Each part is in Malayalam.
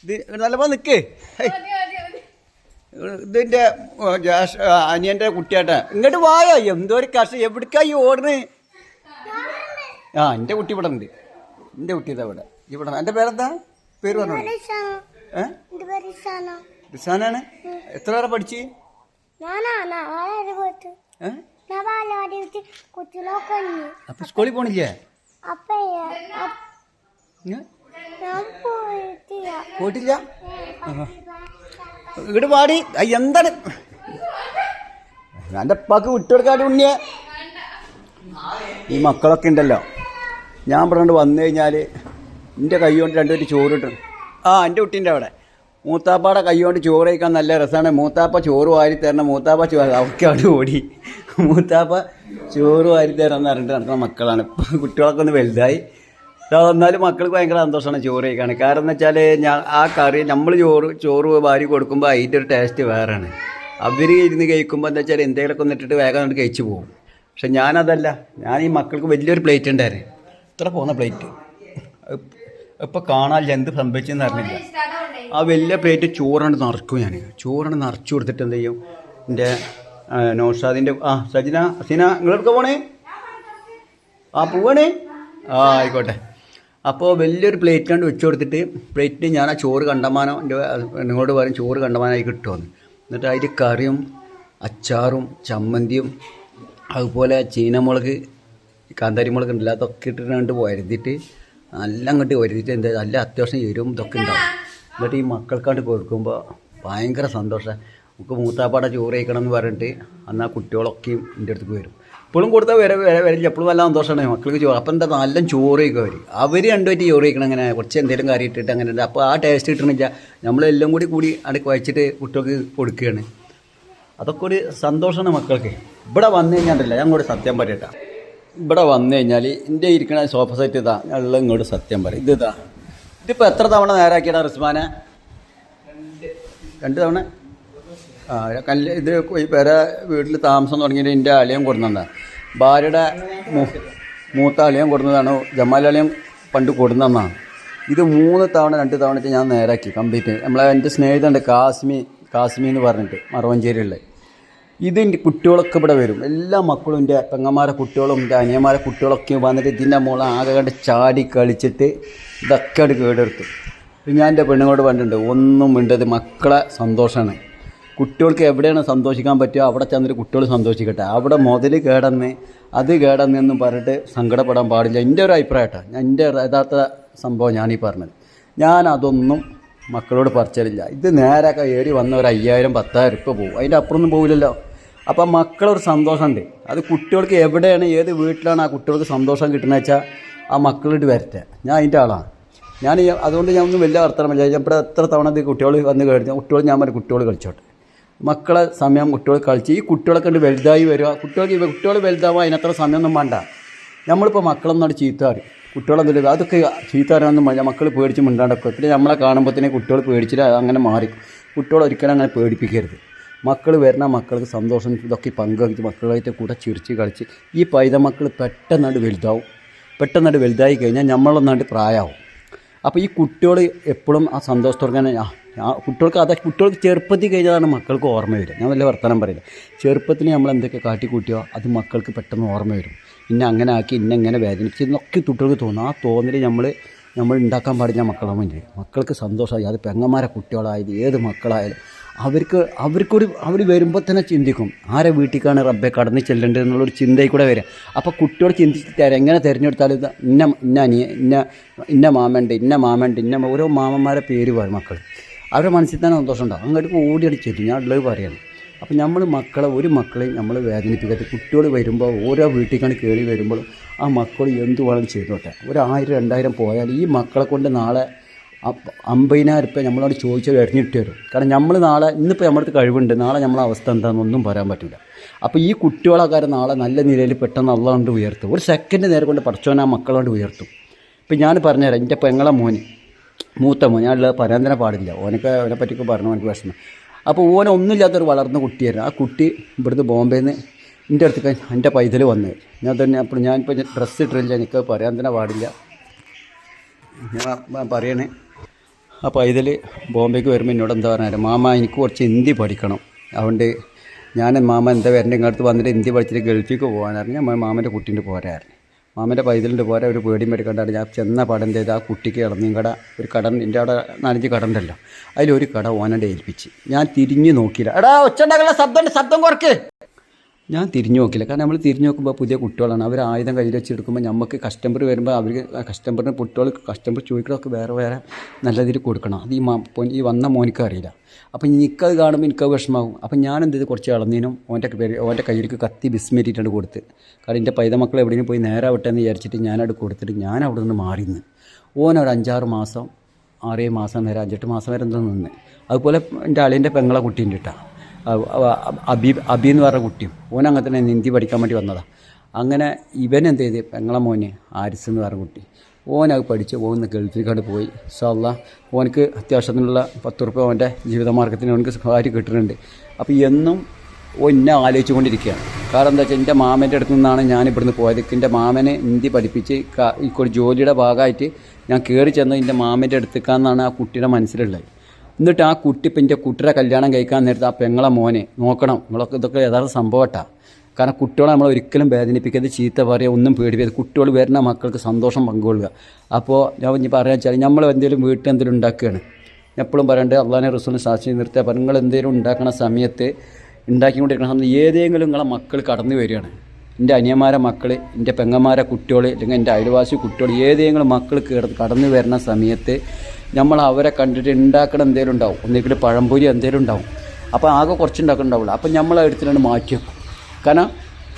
ഇത് നല്ലപ്പോൾ നിൽക്ക്. ഇതിൻ്റെ അനിയൻ്റെ കുട്ടിയാട്ടാ. ഇങ്ങോട്ട് വായോ. എന്തോ ഒരു കഷ്ടം. എവിടേക്കായി ഓടണേ? ആ എൻ്റെ കുട്ടി ഇവിടെ ഉണ്ട്. എൻ്റെ കുട്ടി ഇതാ ഇവിടെ. ഇവിടെ എൻ്റെ പേരെന്താ? പേര് പറഞ്ഞോ. റിസാനാണ്. എത്ര വരെ പഠിച്ച്? അപ്പൊ സ്കൂളിൽ പോണില്ലേ? പോയിട്ടില്ല. ഇങ്ങോട്ട് പാടി. എന്താണ് എൻ്റെ ഉപ്പാക്ക് വിട്ടുകൊടുക്കാണ്ട് ഉണ്ണിയ? ഈ മക്കളൊക്കെ ഉണ്ടല്ലോ, ഞാൻ പറഞ്ഞുകൊണ്ട് വന്നു കഴിഞ്ഞാൽ എൻ്റെ കൈ കൊണ്ട് രണ്ടുപേര് ചോറ് കിട്ടും. എൻ്റെ കുട്ടീൻ്റെ അവിടെ മൂത്താപ്പാടെ കൈ കൊണ്ട് ചോറ് കഴിക്കാൻ നല്ല രസമാണ്. മൂത്താപ്പ ചോറ് വാരി തരണം. മൂത്താപ്പ അവർക്ക് അവിടെ ഓടി. മൂത്താപ്പ ചോറ് വാരി തരണം എന്ന് പറഞ്ഞിട്ട് നടക്കുന്ന മക്കളാണ്. കുട്ടികളൊക്കെ ഒന്ന് വലുതായി. എന്നാലും മക്കൾക്ക് ഭയങ്കര സന്തോഷമാണ് ചോറ് കഴിക്കാൻ. കാരണം എന്ന് വെച്ചാൽ ആ കറി നമ്മൾ ചോറ് വാരി കൊടുക്കുമ്പോൾ അതിൻ്റെ ഒരു ടേസ്റ്റ് വേറെയാണ്. അവർ ഇരുന്ന് കഴിക്കുമ്പോൾ എന്താ വെച്ചാൽ എന്തെങ്കിലുമൊക്കെ ഒന്ന് ഇട്ടിട്ട് വേഗം കൊണ്ട് കഴിച്ചു പോകും. പക്ഷെ ഞാനതല്ല. ഞാൻ ഈ മക്കൾക്ക് വലിയൊരു പ്ലേറ്റ് ഉണ്ടായിരുന്നു. ഇത്ര പോകുന്ന പ്ലേറ്റ് ഇപ്പം കാണാനില്ല. എന്ത് സംഭവിച്ചെന്ന് അറിഞ്ഞില്ല. ആ വലിയ പ്ലേറ്റ് ചോറാണ് നിറക്കും. ഞാൻ ചോറാണ് നിറച്ച് കൊടുത്തിട്ട് എന്ത് ചെയ്യും, എൻ്റെ നൗഷാദിൻ്റെ സജിന സീന നിങ്ങളെടുക്ക പോണേ? പോവാണേ? ആയിക്കോട്ടെ. അപ്പോൾ വലിയൊരു പ്ലേറ്റ് കണ്ട് വെച്ച് കൊടുത്തിട്ട് പ്ലേറ്റിന് ഞാൻ ആ ചോറ് കണ്ടമാനം എൻ്റെ നിങ്ങളോട് പറയും ചോറ് കണ്ടമാനമായി കിട്ടുമെന്ന്. എന്നിട്ട് അതിൽ കറിയും അച്ചാറും ചമ്മന്തിയും അതുപോലെ ചീനമുളക് കാന്താരിമുളക് ഉണ്ടല്ലോ അതൊക്കെ ഇട്ടിട്ട് വരുത്തിയിട്ട് നല്ല അങ്ങോട്ട് വരുത്തിയിട്ട് എന്താ നല്ല അത്യാവശ്യം എരിവും ഇതൊക്കെ ഉണ്ടാവും. എന്നിട്ട് ഈ മക്കൾക്കാണ്ട് കൊടുക്കുമ്പോൾ ഭയങ്കര സന്തോഷമാണ്. നമുക്ക് മൂത്താപ്പാടെ ചോറ് കഴിക്കണം എന്ന് പറഞ്ഞിട്ട് അന്ന് ആ കുട്ടികളൊക്കെയും എൻ്റെ അടുത്തേക്ക് വരും. ഇപ്പോഴും കൊടുത്താൽ വരില്ല. എപ്പോഴും നല്ല സന്തോഷമാണ് മക്കൾക്ക് ചോറ്. അപ്പം എന്താ നല്ല ചോറ് കഴിക്കും അവർ രണ്ടുമായിട്ട് ചോറ് കഴിക്കണം. അങ്ങനെ കുറച്ച് എന്തെങ്കിലും കറി ഇട്ടിട്ട് അങ്ങനെ ഉണ്ട്. അപ്പോൾ ആ ടേസ്റ്റ് കിട്ടണില്ല. നമ്മളെല്ലാം കൂടി അടുക്ക് വച്ചിട്ട് കുട്ടികൾക്ക് കൊടുക്കുകയാണ്. അതൊക്കെ ഒരു സന്തോഷമാണ് മക്കൾക്ക്. ഇവിടെ വന്നു കഴിഞ്ഞാൽ ഞാൻ കൂടി സത്യം പറയട്ടെ. ഇവിടെ വന്നു കഴിഞ്ഞാൽ എൻ്റെ ഇരിക്കണ സോഫ സെറ്റ് ഇതാ ഉള്ള ഇങ്ങോട്ട് സത്യം പറയും. ഇതിപ്പോൾ എത്ര തവണ നേരാക്കിയടാ റിസ്മാനെ? 2 തവണ. ഇത് വേറെ വീട്ടിൽ താമസം തുടങ്ങിയിട്ട് എൻ്റെ അളിയൻ കൊടുന്നതാണ്. ഭാര്യയുടെ മൂത്ത അളിയൻ കൊടുന്നതാണ്. ജമാൽ അളിയൻ പണ്ട് കൊടുന്നതാണ്. ഇത് 3 തവണ 2 തവണ ഞാൻ നേരാക്കി കംപ്ലീറ്റ്. എൻ്റെ സ്നേഹിതണ്ട് കാസ്മി എന്ന് പറഞ്ഞിട്ട് മറവഞ്ചേരിയുള്ള. ഇതിൻ്റെ കുട്ടികളൊക്കെ ഇവിടെ വരും. എല്ലാ മക്കളും എൻ്റെ പെങ്ങന്മാരെ കുട്ടികളും എൻ്റെ അനിയന്മാരെ കുട്ടികളൊക്കെ വന്നിട്ട് ഇതിൻ്റെ മുകളിൽ ആകെ കണ്ട് ചാടി കളിച്ചിട്ട് ഇതൊക്കെ അത് കേടെടുത്തു. ഞാൻ എൻ്റെ പെണ്ണുങ്ങളോട് പറഞ്ഞിട്ടുണ്ട്, ഒന്നും മിണ്ടത്. മക്കളെ സന്തോഷമാണ്. കുട്ടികൾക്ക് എവിടെയാണ് സന്തോഷിക്കാൻ പറ്റുക അവിടെ ചെന്നിട്ട് കുട്ടികൾ സന്തോഷിക്കട്ടെ. അവിടെ മുതൽ കേടന്നെന്നും പറഞ്ഞിട്ട് സങ്കടപ്പെടാൻ പാടില്ല. എൻ്റെ ഒരു അഭിപ്രായമാണ്. എൻ്റെ യഥാർത്ഥ സംഭവം ഞാനീ പറഞ്ഞത്. ഞാൻ അതൊന്നും മക്കളോട് പറിച്ചലില്ല. ഇത് നേരൊക്കെ ഏറി വന്ന ഒരു 5000 10,000 രൂപ പോകും. അതിൻ്റെ അപ്പുറമൊന്നും പോകില്ലല്ലോ. അപ്പം മക്കളൊരു സന്തോഷമുണ്ട്. അത് കുട്ടികൾക്ക് എവിടെയാണ് ഏത് വീട്ടിലാണ് ആ കുട്ടികൾക്ക് സന്തോഷം കിട്ടുന്നത് വെച്ചാൽ ആ മക്കളിട്ട് വരട്ടെ. ഞാൻ അതിൻ്റെ ആളാണ്. അതുകൊണ്ട് ഞാൻ ഒന്നും വലിയ വർത്തമാനമില്ല. ഇവിടെ എത്ര തവണ ഇത് കുട്ടികൾ വന്ന് കഴിഞ്ഞാൽ ഞാൻ പറയും കുട്ടികൾ കളിച്ചോട്ടെ. മക്കളെ സമയം കുട്ടികൾ കളിച്ച് ഈ കുട്ടികളൊക്കെ ഉണ്ട് വലുതായി വരിക. കുട്ടികൾ വലുതാവുക അതിനത്ര സമയമൊന്നും വേണ്ട. നമ്മളിപ്പോൾ മക്കളൊന്നും അവിടെ ചീത്ത പറയും. കുട്ടികളൊന്നും അതൊക്കെ ചീത്ത പറയാനൊന്നും വേണ്ട. മക്കൾ പേടിച്ച് മിണ്ടാണ്ടൊക്കെ. പിന്നെ നമ്മളെ കാണുമ്പോൾ തന്നെ കുട്ടികൾ പേടിച്ചിട്ട് അങ്ങനെ മാറി. കുട്ടികൾ ഒരിക്കലും അങ്ങനെ പേടിപ്പിക്കരുത്. മക്കൾ വരുന്ന മക്കൾക്ക് സന്തോഷം ഇതൊക്കെ പങ്കുവെച്ച് മക്കളായിട്ട് കൂടെ ചിരിച്ച് കളിച്ച് ഈ പൈത മക്കൾ പെട്ടെന്നാണ്ട് വലുതാവും. പെട്ടെന്നാണ്ട് വലുതായി കഴിഞ്ഞാൽ നമ്മളൊന്നാണ്ട് പ്രായമാവും. അപ്പോൾ ഈ കുട്ടികൾ എപ്പോഴും ആ സന്തോഷത്തോടെ കുട്ടികൾക്ക് ചെറുപ്പത്തിൽ കഴിഞ്ഞാലാണ് മക്കൾക്ക് ഓർമ്മ വരും. ഞാൻ വലിയ വർത്തമാനം പറയില്ല. ചെറുപ്പത്തിൽ നമ്മൾ എന്തൊക്കെ കാട്ടിക്കൂട്ടിയോ അത് മക്കൾക്ക് പെട്ടെന്ന് ഓർമ്മ വരും. ഇന്നെ അങ്ങനെ ആക്കി ഇന്നെങ്ങനെ വേദനിച്ച് എന്നൊക്കെ കുട്ടികൾക്ക് തോന്നും. ആ തോന്നൽ നമ്മൾ ഉണ്ടാക്കാൻ പാടില്ല മക്കളെ മുന്നിൽ. മക്കൾക്ക് സന്തോഷമായി. അത് പെങ്ങന്മാരെ കുട്ടികളായാലും ഏത് മക്കളായാലും അവർ വരുമ്പോൾ തന്നെ ചിന്തിക്കും ആരെ വീട്ടിലേക്കാണ് റബ്ബെ കടന്ന് ചെല്ലേണ്ടത് എന്നുള്ളൊരു ചിന്തയിൽ കൂടെ വരിക. അപ്പോൾ കുട്ടികൾ ചിന്തിച്ച് എങ്ങനെ തിരഞ്ഞെടുത്താലും ഇന്ന മാമയുണ്ട് ഇന്ന ഓരോ മാമന്മാരെ പേര് പറയും മക്കൾ. അവരുടെ മനസ്സിൽ തന്നെ സന്തോഷം ഉണ്ടാവും. അങ്ങോട്ട് ഓടിയടിച്ചെത്തും. ഞാൻ ഉള്ളത് പറയാണ്. അപ്പോൾ നമ്മൾ ഒരു മക്കളെയും നമ്മൾ വേദനിപ്പിക്കരുത്. കുട്ടികൾ വരുമ്പോൾ ഓരോ വീട്ടിലേക്കാണ് കയറി വരുമ്പോൾ ആ മക്കൾ എന്ത് വേണം ചെയ്തോട്ടെ. 1000 2000 പോയാൽ ഈ മക്കളെ കൊണ്ട് നാളെ 50,000 രൂപ നമ്മളോട് ചോദിച്ചാൽ എറിഞ്ഞിട്ട് വരും. കാരണം നമ്മൾ നാളെ ഇന്നിപ്പോൾ നമ്മുടെ കഴിവുണ്ട്, നാളെ നമ്മളെ അവസ്ഥ എന്താണെന്നൊന്നും പറയാൻ പറ്റില്ല. അപ്പോൾ ഈ കുട്ടികളെക്കാരെ നാളെ നല്ല നിലയിൽ പെട്ടെന്ന് അള്ളാഹ് കൊണ്ട് ഉയർത്തും. ഒരു സെക്കൻഡ് നേരം കൊണ്ട് പഠിച്ചവൻ ആ മക്കളോട് ഉയർത്തും. ഇപ്പം ഞാൻ പറഞ്ഞുതരാം. എൻ്റെ പെങ്ങളെ മൂത്ത മോൻ ഞാനുള്ളത് പറയാൻ തന്നെ പാടില്ല. അവനെ പറ്റിയൊക്കെ പറഞ്ഞു എനിക്ക് വിഷമം. അപ്പോൾ ഒന്നുമില്ലാത്തൊരു വളർന്ന കുട്ടിയായിരുന്നു. ആ കുട്ടി ഇവിടുന്ന് ബോംബെയിൽ നിന്ന് എൻ്റെ അടുത്തേക്ക് എൻ്റെ പൈതൽ വന്നത്. അപ്പോൾ ഞാനിപ്പോൾ ഡ്രസ്സ് ഇട്ടില്ല. എനിക്ക് പറയാൻ തന്നെ പാടില്ല. ഞാൻ പറയണേ. അപ്പോൾ ഇതിൽ ബോംബെക്ക് വരുമ്പോൾ എന്നോട് എന്താ പറഞ്ഞാൽ മാമ എനിക്ക് കുറച്ച് ഹിന്ദി പഠിക്കണം, അതുകൊണ്ട് ഞാൻ മാമ എന്താ വരേണ്ട ഇങ്ങോട്ട് വന്നിട്ട് ഹിന്ദി പഠിച്ചിട്ട് ഗൾഫിലേക്ക് പോകാനായിരുന്നു. ഞാൻ മാമൻ്റെ കുട്ടീൻ്റെ പോരായിരുന്നു, മാമൻ്റെ പൈതലിൻ്റെ പോരാ ഒരു പേടിയും പേടിക്കണ്ടാണ്. ഞാൻ ചെന്ന പടം ചെയ്ത് ആ കുട്ടിക്ക് ഇളനീം കട ഒരു കട എൻ്റെ അവിടെ 4 കട ഉണ്ടല്ലോ, അതിലൊരു കട ഓനൻ്റെ ഏൽപ്പിച്ച്. ഞാൻ തിരിഞ്ഞ് നോക്കിയില്ല. എടാ ഒച്ചണ്ടാക്കല്ല, ശബ്ദം കുറക്ക്. ഞാൻ തിരിഞ്ഞു നോക്കില്ല, കാരണം നമ്മൾ തിരിഞ്ഞു നോക്കുമ്പോൾ പുതിയ കുട്ടികളാണ്, അവർ ആയുധം കയ്യിൽ വെച്ചെടുക്കുമ്പോൾ നമുക്ക് കസ്റ്റമർ വരുമ്പോൾ അവർ കസ്റ്റമറിന് കസ്റ്റമർ ചോദിക്കണമൊക്കെ വേറെ നല്ല രീതിയിൽ കൊടുക്കണം. അത് ഈ വന്ന മോനിക്ക് അറിയില്ല. അപ്പം എനിക്കത് കാണുമ്പോൾ എനിക്കത് വിഷമാവും. അപ്പം ഞാൻ എന്ത് ചെയ്ത് കുറച്ച് ഇളനീനും ഓൻ്റെ കയ്യിലേക്ക് കത്തി ബിസ്മേറ്റിയിട്ടാണ് കൊടുത്ത്. കാരണം എൻ്റെ പൈത മക്കൾ എവിടെയും പോയി നേരെ വിട്ടെന്ന് വിചാരിച്ചിട്ട് ഞാനവിടെ കൊടുത്തിട്ട് ഞാൻ അവിടെ നിന്ന് മാറിന്ന്. ഓനൊരു 5-6 മാസം 6 മാസം വരെ 5-8 മാസം വരെ എന്തോ നിന്ന്. അതുപോലെ എൻ്റെ അളിയൻ്റെ പെങ്ങളെ കുട്ടീൻ്റെ ഇട്ടാ അബി എന്ന് പറഞ്ഞ കുട്ടിയും ഓൻ അങ്ങനെ തന്നെ ഹിന്ദി പഠിക്കാൻ വേണ്ടി വന്നതാണ്. അങ്ങനെ ഇവൻ എന്ത് ചെയ്ത് പെങ്ങളെ മോന് ആരിസ് എന്ന് പറഞ്ഞ കുട്ടി ഓനത് പഠിച്ച് ഓന്ന് ഗൾഫിലേക്കാണ്ട് പോയി. ഇൻഷാ ഓനക്ക് അത്യാവശ്യത്തിനുള്ള 10 റുപ്യ ഓൻ്റെ ജീവിതമാർഗത്തിന് ഓനക്ക് കാര്യം കിട്ടുന്നുണ്ട്. അപ്പോൾ എന്നും എന്നെ ആലോചിച്ചു കൊണ്ടിരിക്കുകയാണ്. കാരണം എന്താ വെച്ചാൽ എൻ്റെ മാമൻ്റെ അടുത്ത് നിന്നാണ് ഞാൻ ഇവിടുന്ന് പോയത്. എൻ്റെ മാമനെ ഹിന്ദി പഠിപ്പിച്ച് ഈ ജോലിയുടെ ഭാഗമായിട്ട് ഞാൻ കയറി ചെന്നത് എൻ്റെ മാമൻ്റെ അടുത്തേക്കാന്നാണ് ആ കുട്ടിയുടെ മനസ്സിലുള്ളത്. എന്നിട്ട് ആ കുട്ടി ഇപ്പം എൻ്റെ കുട്ടിയുടെ കല്യാണം കഴിക്കാൻ നേരത്തെ ആ പെങ്ങളെ മോനെ നോക്കണം. നിങ്ങളൊക്കെ ഇതൊക്കെ യഥാർത്ഥ സംഭവമായിട്ടാണ്. കാരണം കുട്ടികളെ നമ്മൾ ഒരിക്കലും വേദനിപ്പിക്കരുത്, ചീത്ത പറയുക, ഒന്നും പേടിപ്പിക്കരുത്. കുട്ടികൾ വരുന്ന മക്കൾക്ക് സന്തോഷം പങ്കുകൊള്ളുക. അപ്പോൾ ഞാൻ ഇനി പറയാൻ വെച്ചാൽ നമ്മൾ എന്തെങ്കിലും വീട്ടിൽ എന്തെങ്കിലും ഉണ്ടാക്കുകയാണ്, എപ്പോഴും പറയേണ്ടത് അള്ളാഹുവിനെ റസൂലിനെ സാക്ഷി നിർത്തുക. അപ്പം നിങ്ങൾ എന്തെങ്കിലും ഉണ്ടാക്കണ സമയത്ത് ഉണ്ടാക്കിക്കൊണ്ടിരിക്കുന്ന സമയത്ത് ഏതെങ്കിലും നിങ്ങളെ മക്കൾ കടന്നു വരികയാണ്, എൻ്റെ അനിയന്മാരെ മക്കൾ, എൻ്റെ പെങ്ങന്മാരെ കുട്ടികൾ, അല്ലെങ്കിൽ എൻ്റെ അയൽവാസി കുട്ടികൾ, ഏതെങ്കിലും മക്കൾ കടന്നു വരുന്ന സമയത്ത് നമ്മൾ അവരെ കണ്ടിട്ട് ഉണ്ടാക്കണം എന്തെങ്കിലും ഉണ്ടാവും, ഒന്നിക്കിട്ട് പഴംപൊരി എന്തെങ്കിലും ഉണ്ടാവും. അപ്പോൾ ആകെ കുറച്ചുണ്ടാക്കുന്നുണ്ടാവുള്ളൂ. അപ്പം നമ്മൾ എടുത്തിട്ടാണ് മാറ്റി വെക്കും. കാരണം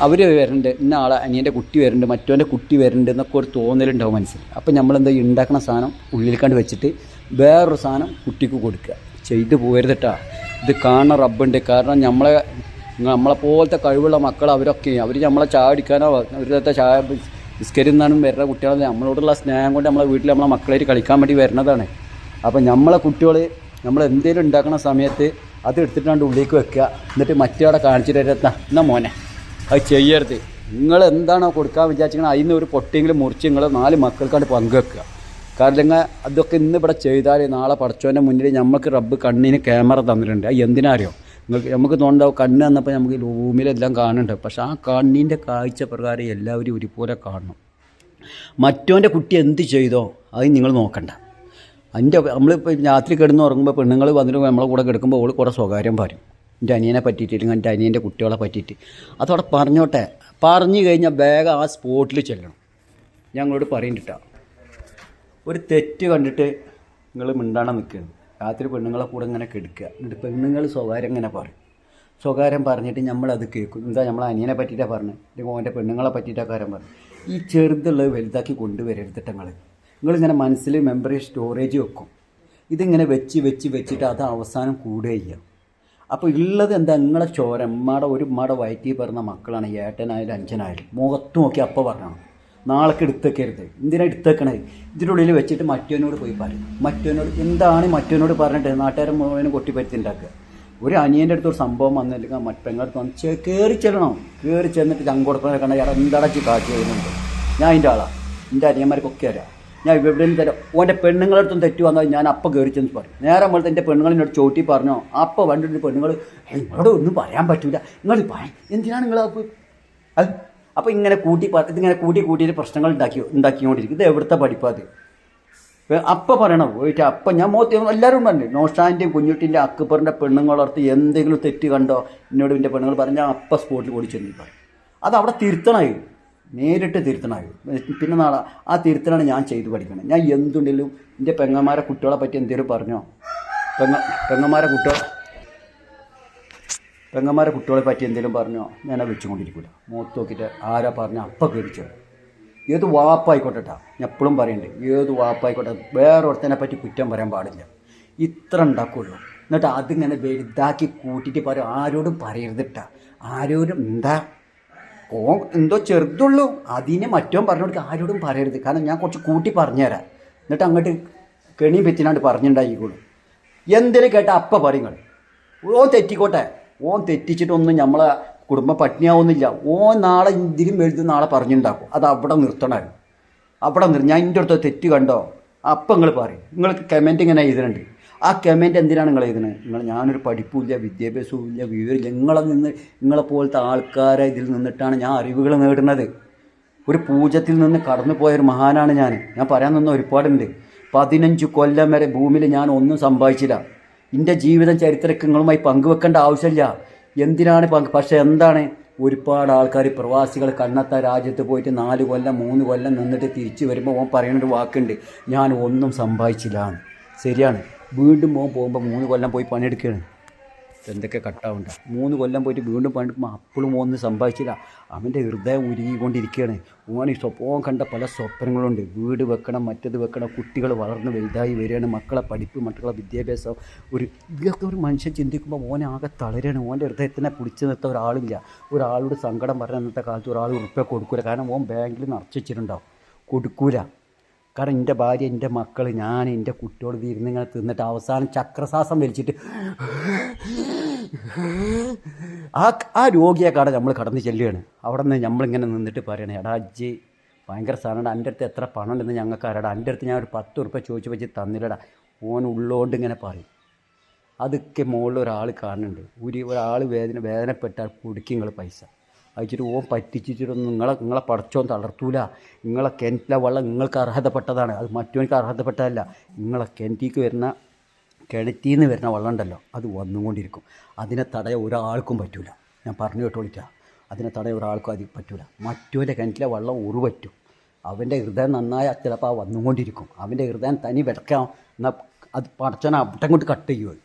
അവർ വരുന്നുണ്ട്, ഇന്ന ആളെ അനിയൻ്റെ കുട്ടി വരുന്നുണ്ട്, മറ്റവൻ്റെ കുട്ടി വരുന്നുണ്ട് എന്നൊക്കെ ഒരു തോന്നലുണ്ടാവും മനസ്സിൽ. അപ്പം നമ്മളെന്താ ഉണ്ടാക്കുന്ന സാധനം ഉള്ളിൽ കണ്ട് വെച്ചിട്ട് വേറൊരു സാധനം കുട്ടിക്ക് കൊടുക്കുക. ചെയ്തു പോകരുതട്ടാ, ഇത് കാണുന്ന റബ്ബുണ്ട്. കാരണം നമ്മളെപ്പോലത്തെ കഴിവുള്ള മക്കൾ അവരൊക്കെ അവർ നമ്മളെ ചായ അടിക്കാനോ അവരുടെ ചായ ബിസ്ക്കറ്റിൽ നിന്നാണ് വരുന്ന കുട്ടികൾ. നമ്മളോടുള്ള സ്നേഹം കൊണ്ട് നമ്മളെ വീട്ടിൽ നമ്മളെ മക്കളായിട്ട് കളിക്കാൻ വേണ്ടി വരുന്നതാണ്. അപ്പം നമ്മളെ കുട്ടികൾ നമ്മൾ എന്തെങ്കിലും ഉണ്ടാക്കുന്ന സമയത്ത് അത് എടുത്തിട്ടാണ്ട് ഉള്ളിലേക്ക് വെക്കുക. എന്നിട്ട് മറ്റേ കാണിച്ചിട്ട് എന്നാ മോനെ അത് ചെയ്യരുത്. നിങ്ങൾ എന്താണോ കൊടുക്കാൻ വിചാരിച്ചിരിക്കുന്നത് അതിൽ നിന്ന് ഒരു പൊട്ടിയെങ്കിലും മുറിച്ച് നിങ്ങൾ 4 മക്കൾക്കാണ്ട് പങ്കുവെക്കുക. കാരണം നിങ്ങൾ അതൊക്കെ ഇന്ന് ഇവിടെ ചെയ്താൽ നാളെ പടച്ചോൻ്റെ മുന്നിൽ നമുക്ക് റബ്ബ് കണ്ണിന് ക്യാമറ തന്നിട്ടുണ്ട്. അത് എന്തിനാ അറിയോ? നമുക്ക് തോന്നുണ്ടാവും കണ്ണ് തന്നപ്പോൾ നമുക്ക് റൂമിലെല്ലാം കാണുന്നുണ്ട്. പക്ഷെ ആ കണ്ണിൻ്റെ കാഴ്ച പ്രകാരം എല്ലാവരും ഒരുപോലെ കാണണം. മറ്റോൻ്റെ കുട്ടി എന്ത് ചെയ്തോ അത് നിങ്ങൾ നോക്കണ്ട. നമ്മളിപ്പോൾ രാത്രി കിടന്ന് ഉറങ്ങുമ്പോൾ പെണ്ണുങ്ങൾ വന്നിട്ട് നമ്മളെ കൂടെ കിടക്കുമ്പോൾ ഓൾ കുറേ സ്വകാര്യം പറയും, എൻ്റെ അനിയനെ പറ്റിയിട്ട് അല്ലെങ്കിൽ എൻ്റെ അനിയൻ്റെ കുട്ടികളെ പറ്റിയിട്ട്. അതവിടെ പറഞ്ഞോട്ടെ. പറഞ്ഞു കഴിഞ്ഞാൽ വേഗം ആ സ്പോട്ടിൽ ചെല്ലണം. ഞങ്ങളോട് പറയുന്നുണ്ടാ, ഒരു തെറ്റ് കണ്ടിട്ട് നിങ്ങൾ മിണ്ടാണം നിൽക്കുകയാണ്. രാത്രി പെണ്ണുങ്ങളെ കൂടെ ഇങ്ങനെ കെടുക്കുക. എന്നിട്ട് പെണ്ണുങ്ങൾ സ്വകാര്യം ഇങ്ങനെ പറയും. സ്വകാര്യം പറഞ്ഞിട്ട് നമ്മളത് കേൾക്കും. എന്താ നമ്മളെ അനിയനെ പറ്റിയിട്ടാണ് പറഞ്ഞത്, അല്ലെങ്കിൽ ഓൻ്റെ പെണ്ണുങ്ങളെ പറ്റിയിട്ടാണ് കാര്യം പറഞ്ഞു. ഈ ചെറുതുള്ളത് വലുതാക്കി കൊണ്ടുവരരുതിട്ട് നിങ്ങളിങ്ങനെ മനസ്സിൽ മെമ്മറി സ്റ്റോറേജ് വെക്കും. ഇതിങ്ങനെ വെച്ചിട്ട് അത് അവസാനം കൂടുകയ്യ. അപ്പോൾ ഉള്ളത് എന്താ, നിങ്ങളെ ചോര ഉമ്മയുടെ വയറ്റിൽ പറഞ്ഞ മക്കളാണ്, ഏട്ടനായാലും അഞ്ചനായാലും മുഖത്ത് നോക്കി അപ്പോൾ പറഞ്ഞണം നാളേക്ക് എടുത്തേക്കരുത്. എന്തിനാണ് എടുത്തേക്കണേ? ഇതിൻ്റെ ഉള്ളിൽ വെച്ചിട്ട് മറ്റവനോട് പോയി പറയും. മറ്റവനോട് എന്താണ് മറ്റവനോട് പറഞ്ഞിട്ട് നാട്ടുകാരെ മുഴുവനും കൊട്ടിപ്പരുത്തി ഉണ്ടാക്കുക. ഒരു അനിയൻ്റെ അടുത്തൊരു സംഭവം വന്നില്ലെങ്കിൽ മറ്റെങ്ങടുത്ത് വന്ന് കയറി ചെല്ലണം. കയറി ചെന്നിട്ട് ചങ്കൊടുക്കണ കണ്ട ഇയാൾ എന്താടച്ച് കാറ്റ് ചെയ്യുന്നുണ്ട്. ഞാൻ അതിൻ്റെ ആളാണ്, എൻ്റെ അനിയന്മാർക്കൊക്കെ അറിയാം. ഞാൻ എവിടെയും തരാം. ഓൻ്റെ പെണ്ണുങ്ങളടുത്തും തെറ്റ് വന്നാൽ ഞാൻ അപ്പം കയറി ചെന്ന് പറയും. നേരെ പോലെ എൻ്റെ പെണ്ണുങ്ങളിനോട് ചോട്ടി പറഞ്ഞോ അപ്പം വണ്ടിട്ട് പെണ്ണുങ്ങൾ നിങ്ങളോട് ഒന്നും പറയാൻ പറ്റില്ല, നിങ്ങൾ എന്തിനാണ് നിങ്ങൾ അത് അപ്പോൾ ഇങ്ങനെ ഇതിങ്ങനെ കൂട്ടിയിട്ട് പ്രശ്നങ്ങൾ ഉണ്ടാക്കിക്കൊണ്ടിരിക്കും. ഇത് എവിടുത്തെ പഠിപ്പാത്? അപ്പം പറയണം പോയിട്ട് അപ്പം ഞാൻ എല്ലാവരും പറഞ്ഞു, നോഷാൻ്റെയും കുഞ്ഞുട്ടിൻ്റെ അക്ബറിൻ്റെ പെണ്ണുങ്ങളടുത്ത് എന്തെങ്കിലും തെറ്റ് കണ്ടോ എന്നോട് എൻ്റെ പെണ്ണുങ്ങൾ പറഞ്ഞാൽ അപ്പം സ്പോട്ടിൽ കൂടി ചെന്ന് പറയും. അത് അവിടെ തിരുത്തണമായി, നേരിട്ട് തിരുത്തണമായി. പിന്നെ നാളെ ആ തിരുത്തലാണ് ഞാൻ ചെയ്ത് പഠിക്കണം. ഞാൻ എന്തുണ്ടെങ്കിലും എൻ്റെ പെങ്ങന്മാരെ കുട്ടികളെ പറ്റി എന്തെങ്കിലും പറഞ്ഞോ, പെങ്ങന്മാരെ കുട്ടികളെ പറ്റി എന്തെങ്കിലും പറഞ്ഞോ ഞാൻ വിളിച്ചുകൊണ്ടിരിക്കില്ല. മുഖത്ത് നോക്കിയിട്ട് ആരാ പറഞ്ഞാൽ അപ്പം കയറിച്ചോ. ഏത് വാപ്പായിക്കോട്ടെ ഞാൻ എപ്പോഴും പറയുന്നുണ്ട്, ഏത് വാപ്പായിക്കോട്ടെ വേറൊരുത്തനെ പറ്റി കുറ്റം പറയാൻ പാടില്ല. ഇത്ര ഉണ്ടാക്കുള്ളൂ. എന്നിട്ട് അതിങ്ങനെ വലുതാക്കി കൂട്ടിയിട്ട് പറയും. ആരോടും പറയരുതിട്ടാ, ആരോടും എന്തോ ചെറുതുള്ളൂ അതിനെ മറ്റോ പറഞ്ഞു കൊടുക്കുക. ആരോടും പറയരുത്. കാരണം ഞാൻ കുറച്ച് കൂട്ടി പറഞ്ഞുതരാം. എന്നിട്ട് അങ്ങോട്ട് കെണിയും വെച്ചിനാണ്ട് പറഞ്ഞുണ്ടാക്കിക്കോളൂ. എന്തെങ്കിലും കേട്ടാൽ അപ്പം പറയുങ്ങൾ ഓൻ തെറ്റിക്കോട്ടെ. ഓൻ തെറ്റിച്ചിട്ടൊന്നും നമ്മളെ കുടുംബം പട്ടിണിയാവുന്നില്ല. ഓൻ നാളെ ഇതിലും വലുത് നാളെ പറഞ്ഞുണ്ടാക്കും. അത് അവിടെ നിർത്തണമായിരുന്നു. ഞാൻ എൻ്റെ അടുത്ത് തെറ്റ് കണ്ടോ അപ്പം നിങ്ങൾ പറയും നിങ്ങൾക്ക് കമൻറ്റ് ഇങ്ങനെ എഴുതുന്നുണ്ട്. ആ കമൻറ്റ് എന്തിനാണ് നിങ്ങൾ എഴുതുന്നത്? ഞാനൊരു പഠിപ്പുമില്ല, വിദ്യാഭ്യാസവും ഇല്ല, വിവരമില്ല. നിങ്ങളെപ്പോലത്തെ ആൾക്കാരെ ഇതിൽ നിന്നിട്ടാണ് ഞാൻ അറിവുകൾ നേടുന്നത്. ഒരു പൂജ്യത്തിൽ നിന്ന് കടന്നു പോയൊരു മഹാനാണ് ഞാൻ പറയാൻ നിന്ന ഒരുപാടുണ്ട്. 15 കൊല്ലം വരെ ഭൂമിയിൽ ഞാൻ ഒന്നും സമ്പാദിച്ചില്ല. എൻ്റെ ജീവിതം ചരിത്രമൊക്കെ നിങ്ങളുമായി പങ്കുവെക്കേണ്ട ആവശ്യമില്ല. എന്തിനാണ് പക്ഷേ എന്താണ്, ഒരുപാട് ആൾക്കാർ പ്രവാസികൾ കണ്ണത്ത രാജ്യത്ത് പോയിട്ട് 4 കൊല്ലം 3 കൊല്ലം നിന്നിട്ട് തിരിച്ച് വരുമ്പോൾ ഓൻ പറയുന്നൊരു വാക്കുണ്ട്, ഞാൻ ഒന്നും സമ്പാദിച്ചില്ല. ശരിയാണ്. വീണ്ടും പോകുമ്പോൾ 3 കൊല്ലം പോയി പണിയെടുക്കുകയാണ്. എന്തൊക്കെ കട്ടാവുണ്ട്. 3 കൊല്ലം പോയിട്ട് വീണ്ടും പണിയെടുക്കുമ്പോൾ അപ്പോഴും ഒന്നും സമ്പാദിച്ചില്ല. അവൻ്റെ ഹൃദയം ഉരുകിക്കൊണ്ടിരിക്കുകയാണ്. ഓൻ കണ്ട പല സ്വപ്നങ്ങളുണ്ട്. വീട് വെക്കണം, മറ്റത് വെക്കണം, കുട്ടികൾ വളർന്ന് വലുതായി വരികയാണ്, മക്കളെ പഠിപ്പ്, മക്കളെ വിദ്യാഭ്യാസം. ഇതൊക്കെ ഒരു മനുഷ്യൻ ചിന്തിക്കുമ്പോൾ ഓനാകെ തളരുകയാണ്. ഓൻ്റെ ഹൃദയത്തിനെ പിടിച്ചു നിർത്താൻ ഒരാളില്ല. ഒരാളോട് സങ്കടം പറഞ്ഞ അന്നത്തെ കാലത്ത് ഒരാൾ ഉറുപ്പിക കൊടുക്കൂല. കാരണം ഓൻ ബാങ്കിൽ നിറച്ച് വെച്ചിട്ടുണ്ടാവും, കൊടുക്കൂല. കാരണം എൻ്റെ ഭാര്യ, എൻ്റെ മക്കൾ, ഞാൻ എൻ്റെ കുട്ടിയോട് ഇരുന്നിങ്ങനെ തിന്നിട്ട് അവസാനം ചക്രശ്വാസം വലിച്ചിട്ട് ആ രോഗിയെ കാണാൻ നമ്മൾ കടന്ന് ചെല്ലുകയാണ്. അവിടെ നിന്ന് നമ്മളിങ്ങനെ നിന്നിട്ട് പറയണേ, എടാ അജ്ജി ഭയങ്കര സാധനമാണ്, എൻ്റെ അടുത്ത് എത്ര പണം ഉണ്ടെന്ന് ഞങ്ങൾക്ക് അറിയടാ, എൻ്റെ അടുത്ത് ഞാൻ ഒരു 10 ഉറുപ്പിക ചോദിച്ചു വെച്ച് തന്നില്ലടാ. ഓൻ ഉള്ളോണ്ട് ഇങ്ങനെ പറയും. അതൊക്കെ മുകളിൽ ഒരാൾ കാണുന്നുണ്ട്. ഒരാൾ വേദനപ്പെട്ടാൽ കുടുക്കി നിങ്ങൾ പൈസ അയച്ചിട്ട് ഓൻ പറ്റിച്ചിട്ടൊന്നും നിങ്ങളെ പടച്ചോൻ തളർത്തൂല. നിങ്ങളെ കിണറ്റിലെ വെള്ളം നിങ്ങൾക്ക് അർഹതപ്പെട്ടതാണ്, അത് മറ്റവർക്ക് അർഹതപ്പെട്ടതല്ല. നിങ്ങളെ കിണറ്റിൽ നിന്ന് വരുന്ന വെള്ളം ഉണ്ടല്ലോ, അത് വന്നുകൊണ്ടിരിക്കും. അതിനെ തടയാൻ ഒരാൾക്കും പറ്റൂല. ഞാൻ പറഞ്ഞു കേട്ടോളിട്ടാ, അതിനെ തടയാൻ ഒരാൾക്കും അത് പറ്റൂല. മറ്റവൻ്റെ കിണറ്റിലെ വെള്ളം ഉറുപറ്റും. അവൻ്റെ ഹൃദയം നന്നായാൽ ചിലപ്പോൾ ആ വന്നുകൊണ്ടിരിക്കും. അവൻ്റെ ഹൃദയം തനി വെടക്കാം, എന്നാൽ അത് പടച്ചോനെ അവിടെ കൊണ്ട് കട്ട് ചെയ്യുമോ.